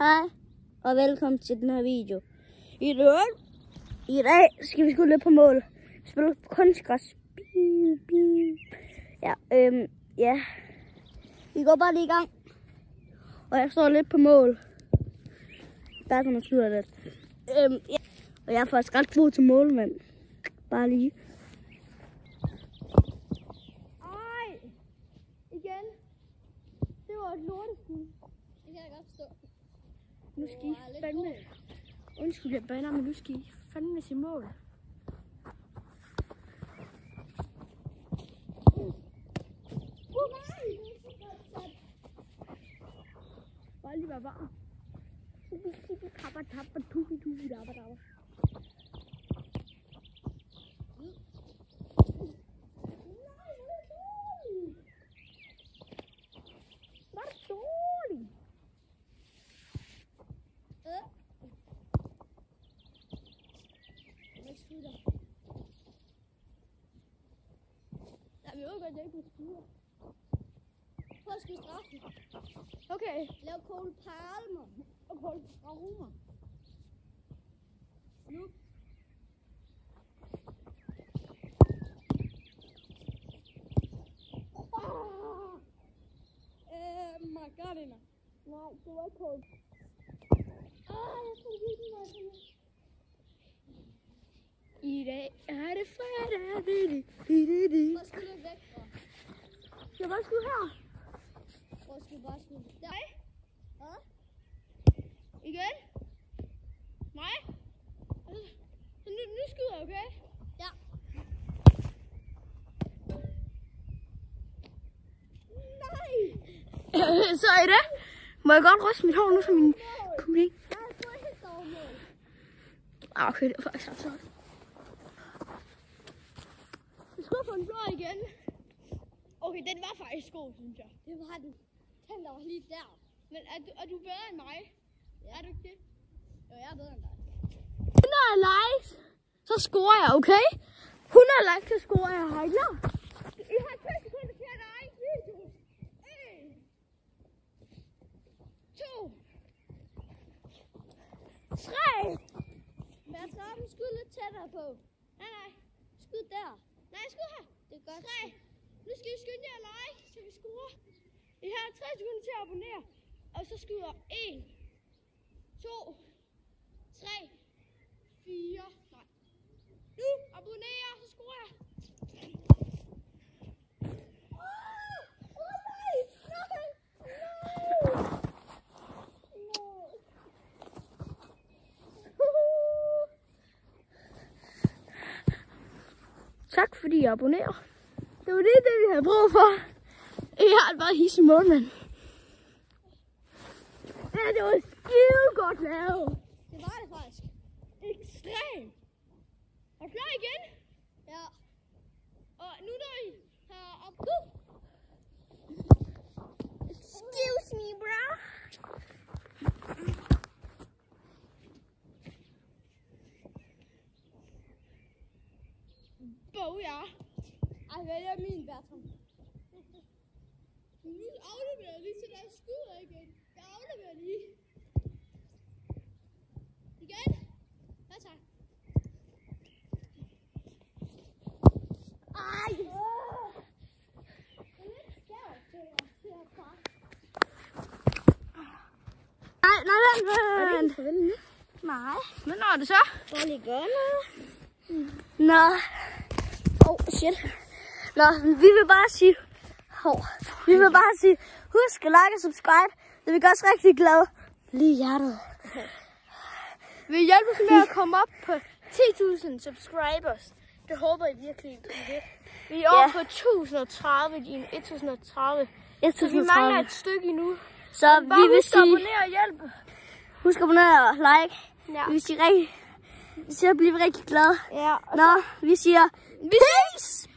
Hej og velkommen til den her video. I dag skal vi sgu lidt på mål. Vi spiller kunstgræs. Ja, vi går bare lige i gang. Og jeg står lidt på mål. Der er sådan noget skyder lidt. Ja. Og jeg er faktisk ret god til mål, men bare lige. Ej! Igen. Det var et lorteskud. Det kan jeg godt forstå. Nu skal I fandme... Undskyld, jeg baner, men nu skal I fandme se mål. Bare lige være varm. Jeg vil jo godt ikke med skyder. Prøv at skyde straffen. Okay. Lav Cole Palmer og Cole Arumer. Nu. Margarina. Nej, det var ikke Cole. Jeg skulle give den her. I dag er det fredag. Prøv at skyde lidt væk fra. Jeg bare skyde her. Prøv at skyde bare skyde. Der. Hvad? Igen? Nej? Så nu skyder jeg, okay? Ja. Nej! Så er det. Må jeg godt ryste mit hår nu, som min kugle? Nej, jeg tror ikke, der var mål. Okay, det var faktisk ret flot. Jeg skal få en blå igen. Okay, den var faktisk god, synes jeg. Det var den. Den, der var lige der. Men er du bedre end mig? Ja. Er du ikke det? Jo, jeg er bedre end dig. 100 likes, så scorer jeg, okay? 100 likes, så scorer jeg. Har I klar? I har 2 sekunder til at like videoen. 1, 2, 3. Bertram, skyd lidt tættere på. Nej. Skyd der. Nej, skud her. Det er godt. 3. Nu skal I skynde jer at like, så vi scorer. I har 3 sekunder til at abonnere. Og så skyder 1, 2, 3, 4. Nej. Nu abonnerer, så scorer jeg. Tak fordi I abonnerer. Det var det vi havde brug for. I har bare hisse målmand. Ja, det var skide godt lavet. Det var det faktisk. Ekstremt. Er du klar igen? Ja. Og nu når I har op. Excuse me, bro. Bog, ja. Ej, vælger min, Bertram. Nu afleverer lige, så der skyder igen. Jeg afleverer lige. Igen. Ja, tak. Ej! Jeg er lidt skært til at pakke. Nej, vent. Nej. Men når er det så? Hvor lige gør noget? Nå. Shit. Nå, vi vil bare sige, husk at like og subscribe. Det vil gøre os rigtig glade. Lige hjertet. Vi hjælper os med at komme op på 10.000 subscribers. Det håber jeg virkelig. Vi er oppe på 1030, din 1030. Så vi mangler et stykke endnu. Så vi vil sige, abonnere og hjælpe. Husk at abonnere og like. Ja. Vi siger rigtig, vi bliver rigtig glade. Ja. Nå, vi siger peace!